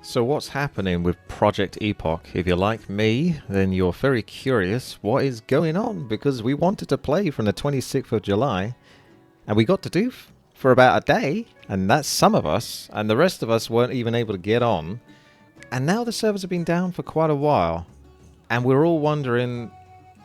So what's happening with Project Epoch? If you're like me, then you're very curious what is going on, because we wanted to play from the 26th of July and we got to do for about a day, and that's some of us, and the rest of us weren't even able to get on. And now the servers have been down for quite a while, and we're all wondering,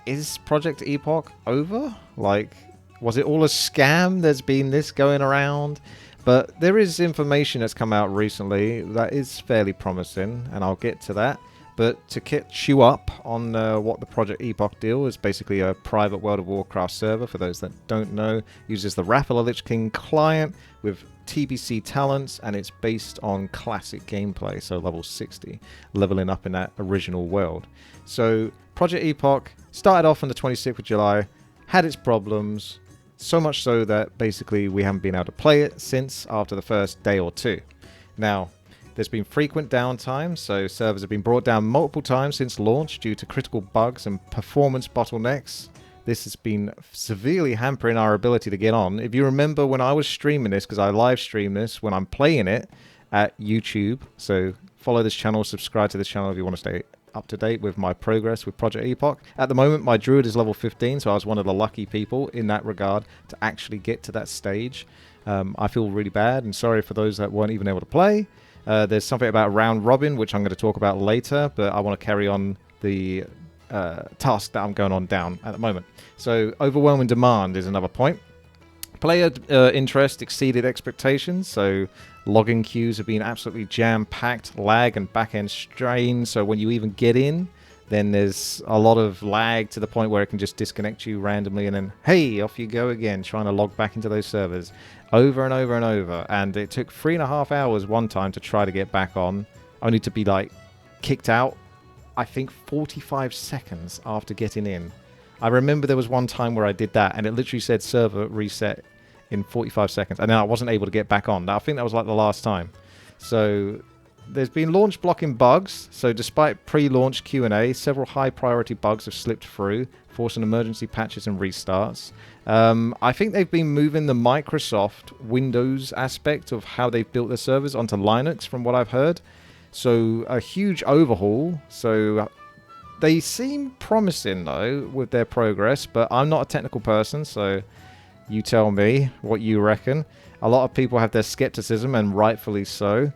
is Project Epoch over? Like, was it all a scam? There's been this going around. But there is information that's come out recently that is fairly promising, and I'll get to that. But to catch you up on what the Project Epoch deal is, basically a private World of Warcraft server, for those that don't know, uses the Wrath of the Lich King client with TBC talents, and it's based on classic gameplay, so level 60, leveling up in that original world. So Project Epoch started off on the 26th of July, had its problems, so much so that basically we haven't been able to play it since after the first day or two. Now, there's been frequent downtime, so servers have been brought down multiple times since launch due to critical bugs and performance bottlenecks. This has been severely hampering our ability to get on. If you remember when I was streaming this, because I live stream this when I'm playing it at YouTube, so follow this channel, subscribe to this channel if you want to stay up to date with my progress with Project Epoch. At the moment, my druid is level 15, so I was one of the lucky people in that regard to actually get to that stage. I feel really bad and sorry for those that weren't even able to play. There's something about round robin, which I'm going to talk about later, but I want to carry on the task that I'm going on down at the moment. So overwhelming demand is another point. Player interest exceeded expectations, so logging queues have been absolutely jam-packed, lag and back-end strain, so when you even get in, then there's a lot of lag to the point where it can just disconnect you randomly, and then, hey, off you go again, trying to log back into those servers over and over and over. And it took 3.5 hours one time to try to get back on, only to be, like, kicked out, I think, 45 seconds after getting in. I remember there was one time where I did that, and it literally said server reset in 45 seconds, and then I wasn't able to get back on. I think that was like the last time. So there's been launch blocking bugs. So despite pre-launch Q&A, several high priority bugs have slipped through, forcing emergency patches and restarts. I think they've been moving the Microsoft Windows aspect of how they've built their servers onto Linux, from what I've heard. So a huge overhaul. So they seem promising though with their progress, but I'm not a technical person, so you tell me what you reckon. A lot of people have their skepticism, and rightfully so.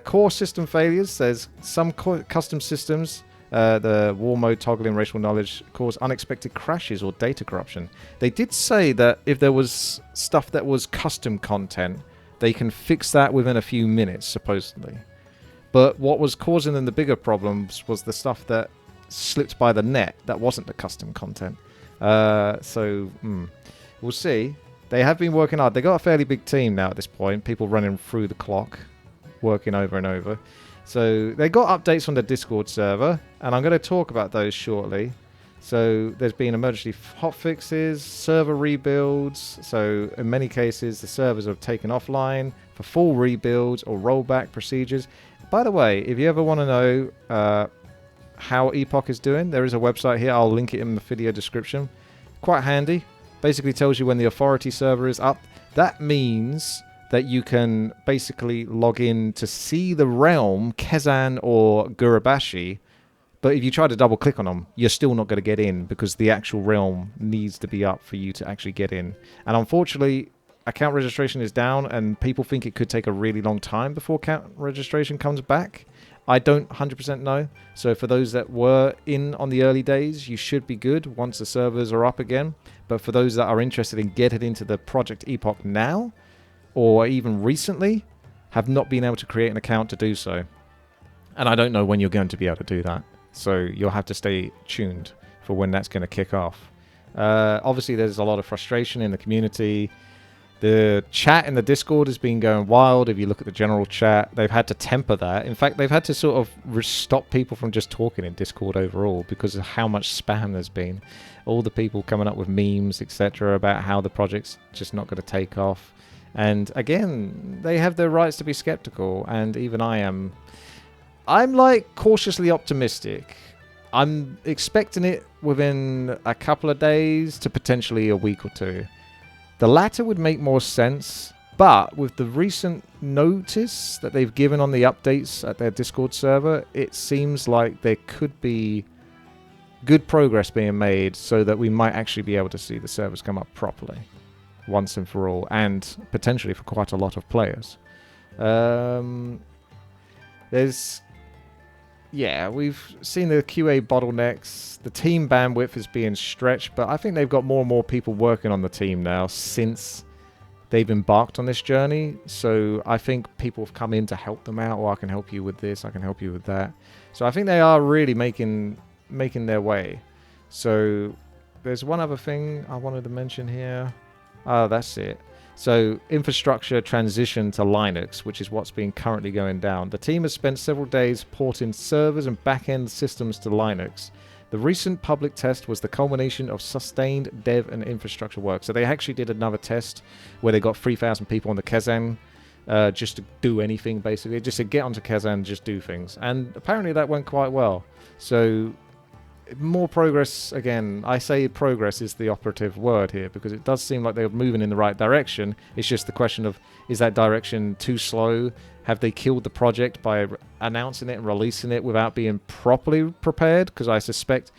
Core system failures. There's some custom systems, the war mode toggling racial knowledge, cause unexpected crashes or data corruption. They did say that if there was stuff that was custom content, they can fix that within a few minutes, supposedly. But what was causing them the bigger problems was the stuff that slipped by the net that wasn't the custom content. We'll see. They have been working hard. They got a fairly big team now at this point. People running through the clock, working over and over. So they got updates on the Discord server, and I'm going to talk about those shortly. So there's been emergency hotfixes, server rebuilds. So in many cases, the servers are taken offline for full rebuilds or rollback procedures. By the way, if you ever want to know how Epoch is doing, there is a website here. I'll link it in the video description. Quite handy. Basically tells you when the authority server is up. That means that you can basically log in to see the realm, Kezan or Gurabashi, but if you try to double click on them, you're still not going to get in because the actual realm needs to be up for you to actually get in. And unfortunately, account registration is down, and people think it could take a really long time before account registration comes back. I don't 100% know. So for those that were in on the early days, you should be good once the servers are up again. But for those that are interested in getting into the Project Epoch now, or even recently, have not been able to create an account to do so. And I don't know when you're going to be able to do that. So you'll have to stay tuned for when that's going to kick off. Obviously, there's a lot of frustration in the community. The chat in the Discord has been going wild. If you look at the general chat, they've had to temper that. In fact, they've had to sort of stop people from just talking in Discord overall because of how much spam there's been. All the people coming up with memes, etc., about how the project's just not going to take off. And again, they have their rights to be skeptical, and even I am. I'm like cautiously optimistic. I'm expecting it within a couple of days to potentially a week or two. The latter would make more sense, But with the recent notice that they've given on the updates at their Discord server, it seems like there could be good progress being made so that we might actually be able to see the servers come up properly once and for all, and potentially for quite a lot of players. We've seen the QA bottlenecks. The team bandwidth is being stretched, but I think they've got more and more people working on the team now since they've embarked on this journey. So I think people have come in to help them out. Or I can help you with this, I can help you with that. So I think they are really making their way. So there's one other thing I wanted to mention here. Oh, that's it. So infrastructure transition to Linux, which is what's been currently going down. The team has spent several days porting servers and back-end systems to Linux. The recent public test was the culmination of sustained dev and infrastructure work. So they actually did another test where they got 3,000 people on the Kazan just to do anything, basically. Just to get onto Kazan, just do things. And apparently that went quite well. So more progress. Again, I say progress is the operative word here, because it does seem like they're moving in the right direction. It's just the question of, is that direction too slow? Have they killed the project by announcing it and releasing it without being properly prepared? Because I suspect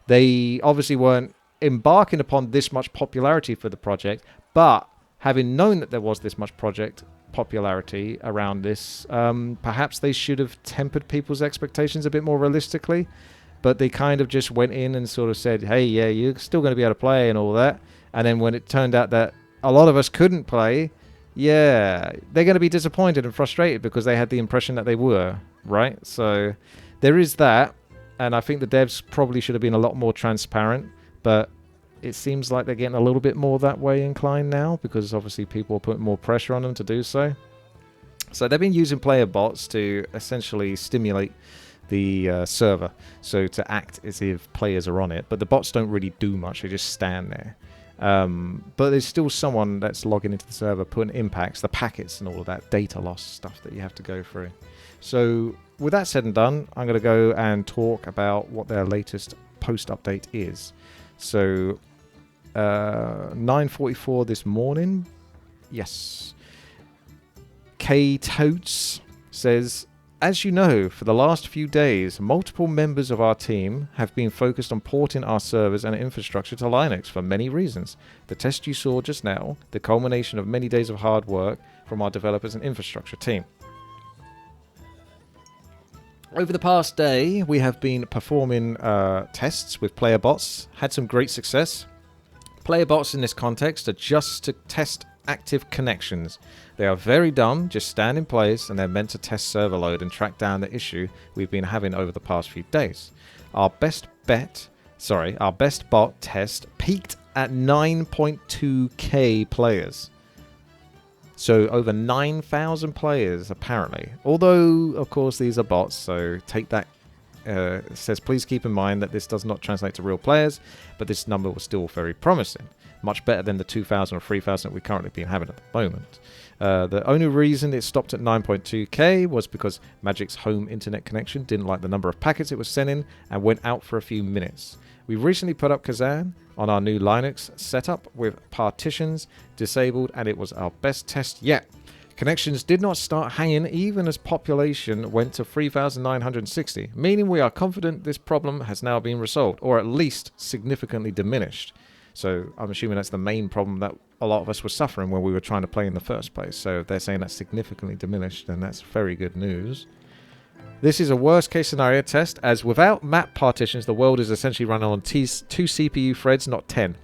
they obviously weren't embarking upon this much popularity for the project, but having known that there was this much project popularity around this, perhaps they should have tempered people's expectations a bit more realistically. But they kind of just went in and sort of said, hey, yeah, you're still going to be able to play and all that. And then when it turned out that a lot of us couldn't play, yeah, they're going to be disappointed and frustrated because they had the impression that they were, right? So there is that. And I think the devs probably should have been a lot more transparent. But it seems like they're getting a little bit more that way inclined now, because obviously people are putting more pressure on them to do so. So they've been using player bots to essentially stimulate the server, so to act as if players are on it, but the bots don't really do much, they just stand there. But there's still someone that's logging into the server, putting impacts, the packets and all of that data loss stuff that you have to go through. So with that said and done, I'm going to go and talk about what their latest post update is. So 9:44 this morning, yes, K Totes says, as you know, for the last few days, multiple members of our team have been focused on porting our servers and infrastructure to Linux for many reasons. The test you saw just now, the culmination of many days of hard work from our developers and infrastructure team. Over the past day, we have been performing tests with player bots, had some great success. Player bots in this context are just to test active connections. They are very dumb, just stand in place, and they're meant to test server load and track down the issue we've been having over the past few days. Our best bot test peaked at 9.2k players. So over 9,000 players apparently. Although, of course, these are bots, so take that. It says, please keep in mind that this does not translate to real players, but this number was still very promising. Much better than the 2,000 or 3,000 we've currently been having at the moment. The only reason it stopped at 9.2k was because Magic's home internet connection didn't like the number of packets it was sending and went out for a few minutes. We recently put up Kazan on our new Linux setup with partitions disabled, and it was our best test yet. Connections did not start hanging even as population went to 3,960, meaning we are confident this problem has now been resolved, or at least significantly diminished. So I'm assuming that's the main problem that a lot of us were suffering when we were trying to play in the first place. So if they're saying that's significantly diminished, then that's very good news. This is a worst case scenario test, as without map partitions, the world is essentially running on 2 CPU threads, not 10.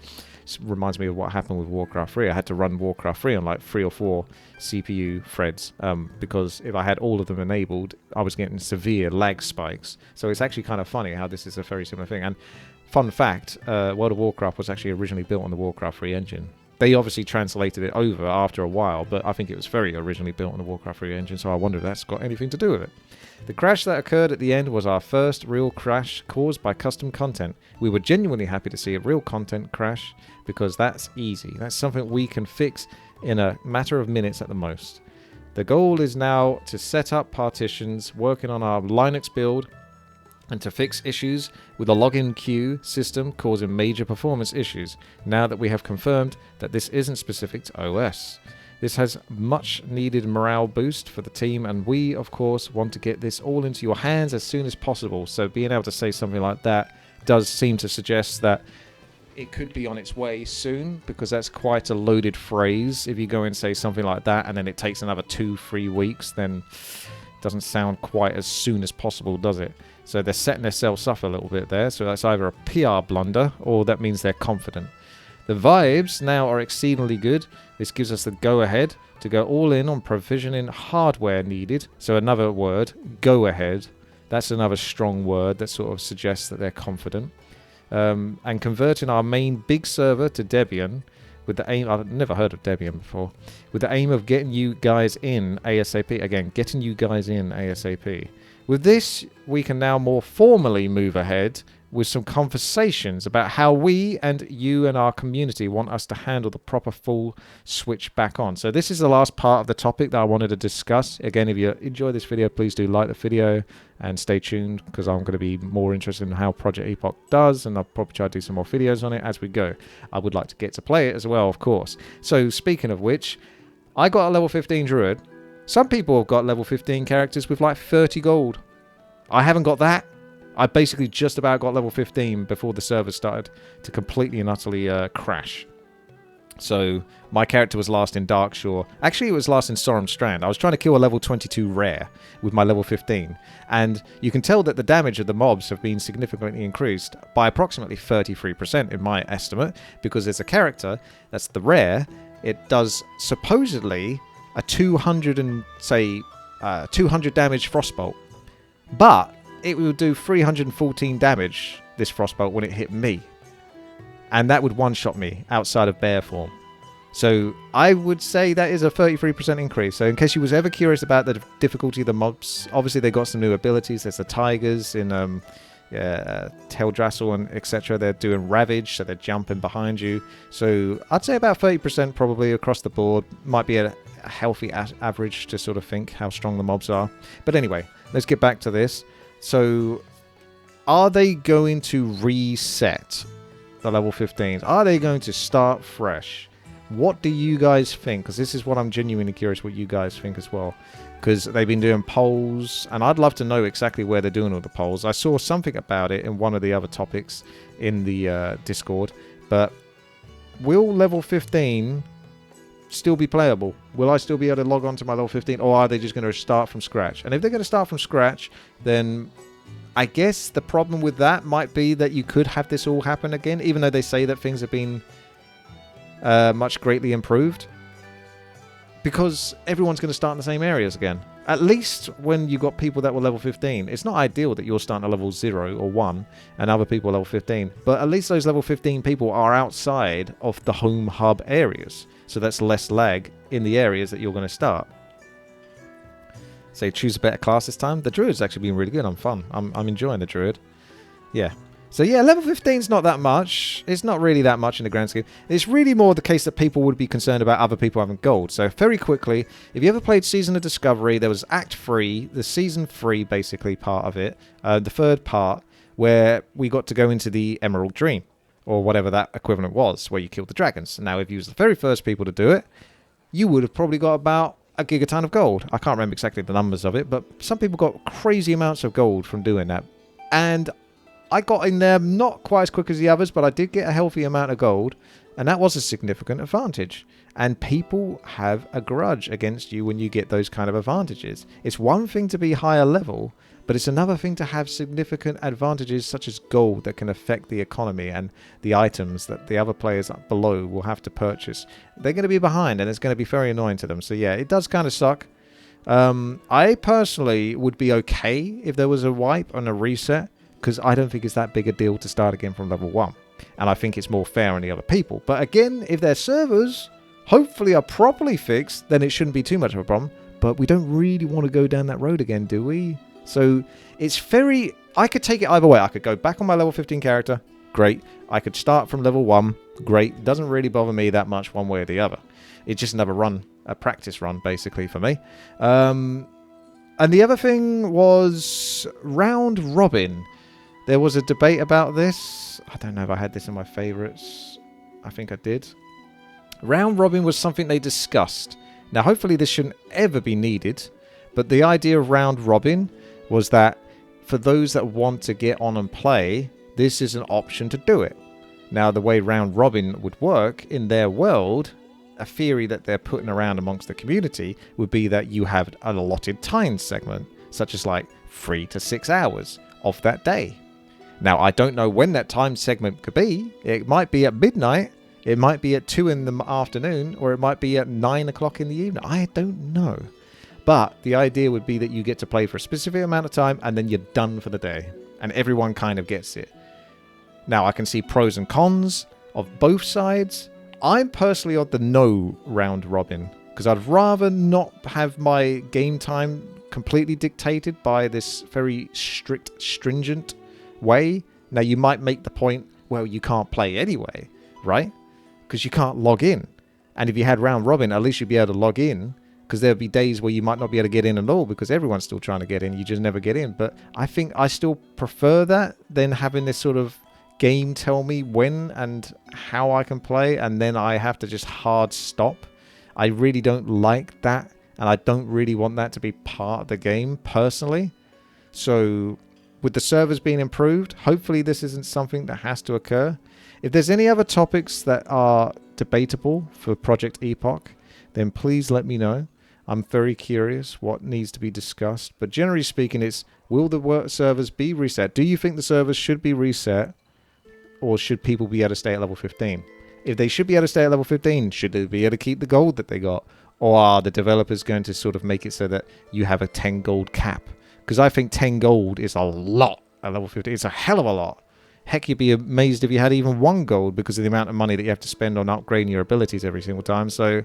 This reminds me of what happened with Warcraft 3. I had to run Warcraft 3 on like 3 or 4 CPU threads because if I had all of them enabled, I was getting severe lag spikes. So it's actually kind of funny how this is a very similar thing. And fun fact, World of Warcraft was actually originally built on the Warcraft 3 engine. They obviously translated it over after a while, but I think it was very originally built on the Warcraft 3 engine, so I wonder if that's got anything to do with it. The crash that occurred at the end was our first real crash caused by custom content. We were genuinely happy to see a real content crash because that's easy. That's something we can fix in a matter of minutes at the most. The goal is now to set up partitions, working on our Linux build, and to fix issues with the login queue system causing major performance issues, now that we have confirmed that this isn't specific to OS. This has much needed morale boost for the team, and we, of course, want to get this all into your hands as soon as possible. So being able to say something like that does seem to suggest that it could be on its way soon, because that's quite a loaded phrase. If you go and say something like that and then it takes another 2-3 weeks, then it doesn't sound quite as soon as possible, does it? So they're setting themselves up a little bit there. So that's either a PR blunder or that means they're confident. The vibes now are exceedingly good. This gives us the go-ahead to go all in on provisioning hardware needed. So another word, go-ahead. That's another strong word that sort of suggests that they're confident. And converting our main big server to Debian with the aim... I've never heard of Debian before. With the aim of getting you guys in ASAP. Again, getting you guys in ASAP. With this, we can now more formally move ahead with some conversations about how we and you and our community want us to handle the proper full switch back on. So this is the last part of the topic that I wanted to discuss. Again, if you enjoy this video, please do like the video and stay tuned, because I'm going to be more interested in how Project Epoch does, and I'll probably try to do some more videos on it as we go. I would like to get to play it as well, of course. So speaking of which, I got a level 15 druid. Some people have got level 15 characters with like 30 gold. I haven't got that. I basically just about got level 15 before the server started to completely and utterly crash. So my character was last in Darkshore. Actually, it was last in Sorum Strand. I was trying to kill a level 22 rare with my level 15. And you can tell that the damage of the mobs have been significantly increased by approximately 33% in my estimate. Because there's a character that's the rare. It does supposedly a 200 damage frostbolt. But it will do 314 damage, this frostbolt, when it hit me. And that would one-shot me outside of bear form. So I would say that is a 33% increase. So in case you was ever curious about the difficulty of the mobs, obviously they got some new abilities. There's the tigers in Teldrassil and etc. They're doing ravage, so they're jumping behind you. So I'd say about 30% probably across the board. Might be a healthy average to sort of think how strong the mobs are. But anyway, let's get back to this. So, are they going to reset the level 15s? Are they going to start fresh? What do you guys think? Because this is what I'm genuinely curious what you guys think as well. Because they've been doing polls, and I'd love to know exactly where they're doing all the polls. I saw something about it in one of the other topics in the Discord. But will level 15 still be playable? Will I still be able to log on to my level 15, or are they just going to start from scratch? And if they're going to start from scratch, then I guess the problem with that might be that you could have this all happen again, even though they say that things have been much greatly improved, because everyone's going to start in the same areas again. At least when you got people that were level 15. It's not ideal that you're starting at level 0 or 1 and other people are level 15, but at least those level 15 people are outside of the home hub areas. So that's less lag in the areas that you're going to start. So choose a better class this time. The druid's actually been really good. I'm enjoying the druid. Yeah. So yeah, level 15 is not that much. It's not really that much in the grand scheme. It's really more the case that people would be concerned about other people having gold. So very quickly, if you ever played Season of Discovery, there was Act 3, the Season 3 basically part of it, the third part, where we got to go into the Emerald Dream, or whatever that equivalent was, where you killed the dragons. Now, if you was the very first people to do it, you would have probably got about a gigaton of gold. I can't remember exactly the numbers of it, but some people got crazy amounts of gold from doing that. And I got in there not quite as quick as the others, but I did get a healthy amount of gold, and that was a significant advantage. And people have a grudge against you when you get those kind of advantages. It's one thing to be higher level, but it's another thing to have significant advantages such as gold that can affect the economy and the items that the other players up below will have to purchase. They're going to be behind, and it's going to be very annoying to them. So yeah, it does kind of suck. I personally would be okay if there was a wipe and a reset, because I don't think it's that big a deal to start again from level 1. And I think it's more fair on the other people. But again, if their servers hopefully are properly fixed, then it shouldn't be too much of a problem. But we don't really want to go down that road again, do we? So it's very... I could take it either way. I could go back on my level 15 character. Great. I could start from level 1. Great. It doesn't really bother me that much one way or the other. It's just another run, a practice run, basically, for me. And the other thing was round robin. There was a debate about this. I don't know if I had this in my favourites. I think I did. Round robin was something they discussed. Now, hopefully this shouldn't ever be needed, but the idea of round robin was that for those that want to get on and play, this is an option to do it. Now, the way round robin would work in their world, a theory that they're putting around amongst the community would be that you have an allotted time segment, such as like 3 to 6 hours of that day. Now, I don't know when that time segment could be. It might be at midnight, it might be at 2 in the afternoon, or it might be at 9 o'clock in the evening. I don't know. But the idea would be that you get to play for a specific amount of time and then you're done for the day. And everyone kind of gets it. Now, I can see pros and cons of both sides. I'm personally on the no round robin because I'd rather not have my game time completely dictated by this very strict, stringent way. Now, you might make the point, well, you can't play anyway, right? Because you can't log in. And if you had round robin, at least you'd be able to log in, because there'll be days where you might not be able to get in at all because everyone's still trying to get in. You just never get in. But I think I still prefer that than having this sort of game tell me when and how I can play, and then I have to just hard stop. I really don't like that, and I don't really want that to be part of the game personally. So with the servers being improved, hopefully this isn't something that has to occur. If there's any other topics that are debatable for Project Epoch, then please let me know. I'm very curious what needs to be discussed. But generally speaking, it's, will the servers be reset? Do you think the servers should be reset? Or should people be able to stay at level 15? If they should be able to stay at level 15, should they be able to keep the gold that they got? Or are the developers going to sort of make it so that you have a 10 gold cap? Because I think 10 gold is a lot at level 15. It's a hell of a lot. Heck, you'd be amazed if you had even 1 gold because of the amount of money that you have to spend on upgrading your abilities every single time. So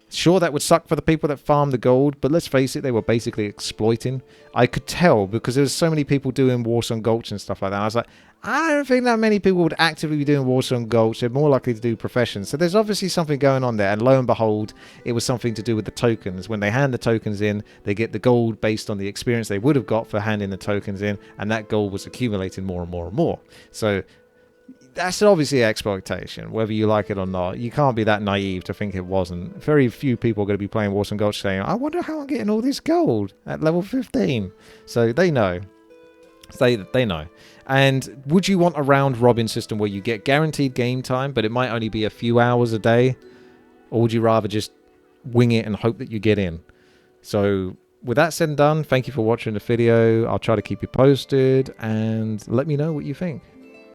sure, that would suck for the people that farm the gold, but let's face it, they were basically exploiting. I could tell because there was so many people doing Warsong Gulch and stuff like that. I was like, I don't think that many people would actively be doing Warsong Gulch. They're more likely to do professions. So there's obviously something going on there. And lo and behold, it was something to do with the tokens. When they hand the tokens in, they get the gold based on the experience they would have got for handing the tokens in. And that gold was accumulating more and more and more. So that's obviously exploitation, whether you like it or not. You can't be that naive to think it wasn't. Very few people are going to be playing Warsong Gulch saying, I wonder how I'm getting all this gold at level 15. So they know. They know. And would you want a round robin system where you get guaranteed game time, but it might only be a few hours a day? Or would you rather just wing it and hope that you get in? So with that said and done, thank you for watching the video. I'll try to keep you posted and let me know what you think.